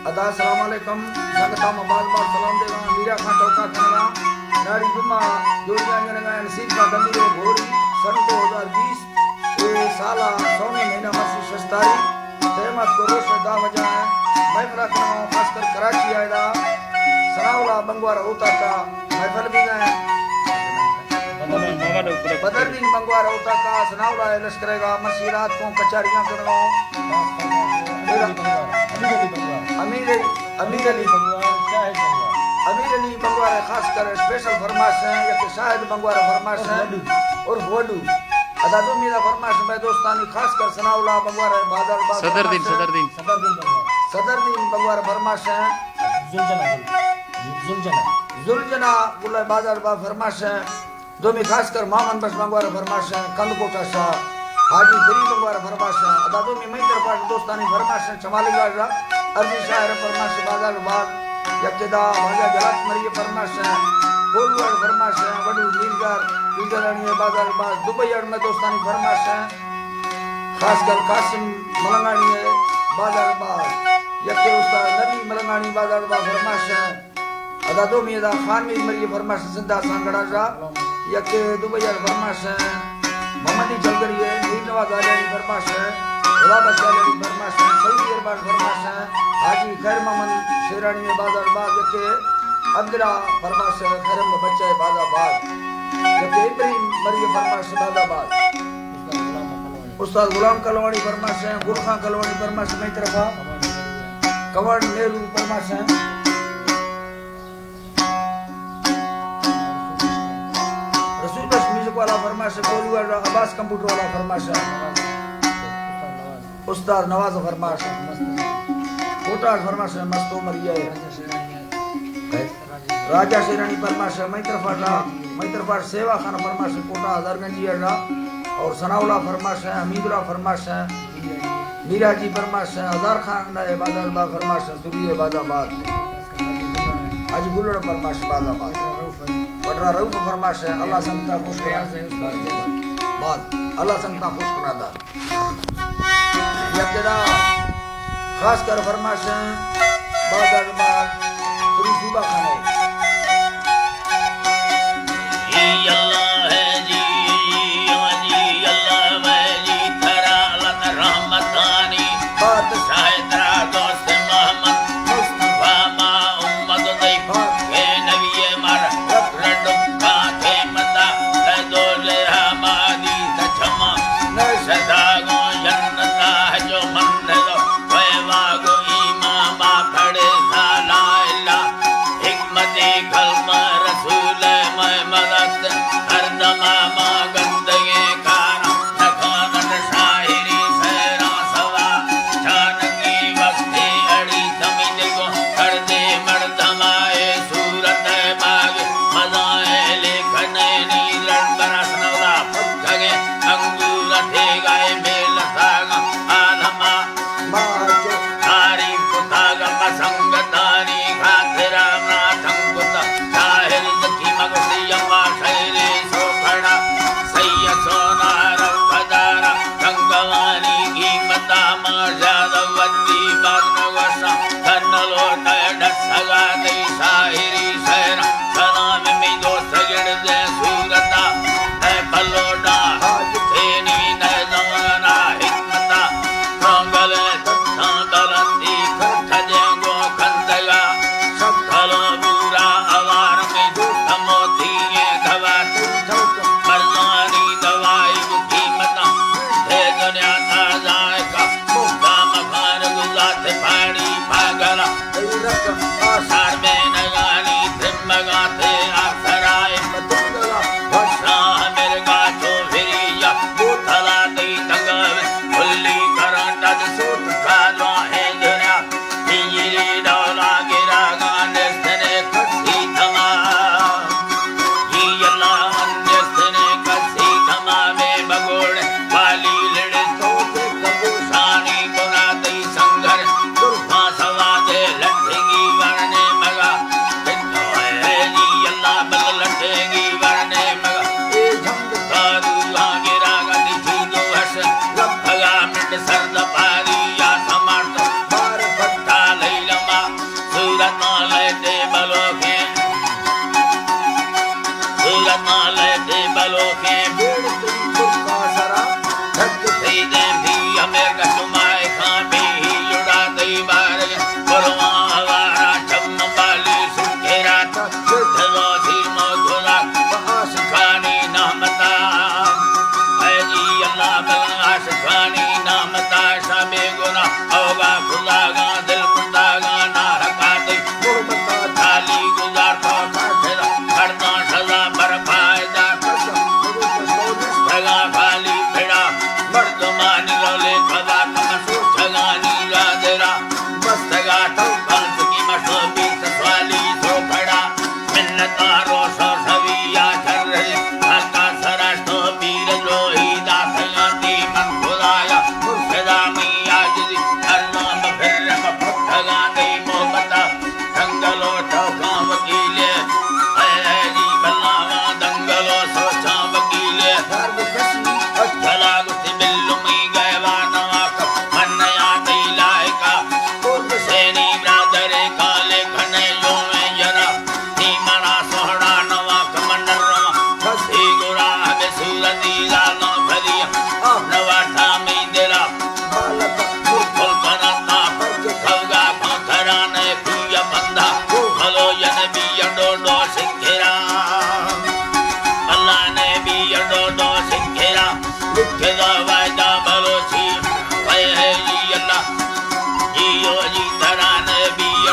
अदा सलाम अलैकुम संगता में बार बार सलाम देगा मीरा खान टोका खाना नारी जुम्मा जोड़ियां जनगा नसीब का दंदूरे भोरी सन 2020 ये साला सौने महीना मसी सस्तारी तहमत को रोश दा वजह है महफिल करना खासकर कराची आया सनावला बंगवार होता का महफिल भी गए बदरदीन बंगवार होता का सनावला लश्करेगा मसीरात को कचहरियां करना अमीर अली बंगवार खासकर स्पेशल फरमाश है या कि शाहिद बंगवार फरमाश है और वडू अदादू मेरा फरमाश में दोस्तानी खासकर सनाउला बंगवार बादल सदरदीन बंगवार फरमाश है जुलजना गुल्ला बादल बा फरमाश है दो में खासकर मामन बस बंगवार फरमाश है कंदकोटा शाह हाजी गरीब बंगवार फरमाश है अदादू में मई तरफ दोस्तानी फरमाश है चमाली गाजा अर्जी शायर फरमाश बादल बाग यक्केदा भाजा जलात मरिए फरमाश है गोलवाड़ फरमाश है वडू नीलगार नीलगारणी बादल बाग दुबई में दोस्तानी फरमाश है खासकर कासिम मलंगानी है बादल बाग यक्के उस्ताद नबी मलंगानी बादल बाग फरमाश है अदादू में दा खान में मरिए फरमाश जिंदा सांगड़ा जा यक्के दुबई फरमाश है मोहम्मदी चलगरी है नील नवाज आलियानी फरमाश है गुलाब अशालियानी फरमाश है सऊदी अरबान फरमाश है हाजी खैर मोहम्मद शेरानी में बादल बाग यके अब्दुल्ला फरमाश है खैरम में बच्चा है बादा बाग यके इब्राहिम मरिए फरमाश है बादा बाग उस्ताद गुलाम कलवानी फरमाश है गुरखां कलवानी फरमाश में तरफा कवड़ नेहरू फरमाश है वाला फरमाश है गोलू अब्बास कंप्यूटर वाला फरमाश है उस्ताद नवाज फरमाश है कोटा फरमाश है मस्तो मरिया है राजा शेरानी फरमाश है मई तरफा सेवा खान फरमाश है कोटा हजारगंजी अड्डा और सनाउला फरमाश है हमीदुल्ला फरमाश है मीरा जी फरमाश है हजार खान बादलबा फरमाश है सुरी बादाबाद आज गुलड़ फरमाश बादाबाद बटरा रऊफ फरमाश है अल्लाह संगता खुश करा बात अल्लाह संगता खुश करा दा यकेदा खास कर फरमाश है बादल बाग पूरी सुबह खाने अल्लाह है जी अल्लाह है जी तेरा अल्लाह रहमतानी बात शायद दोस्त मोहम्मद मुस्तफा मा उम्मत दैफा के नबी मर रड का के मता दो ले हमारी तछमा न सदा गो जन्नता है जो मन लो वे वागो इमाम खड़े ला इला हिकमत कलमा रसूल महमद हर दमा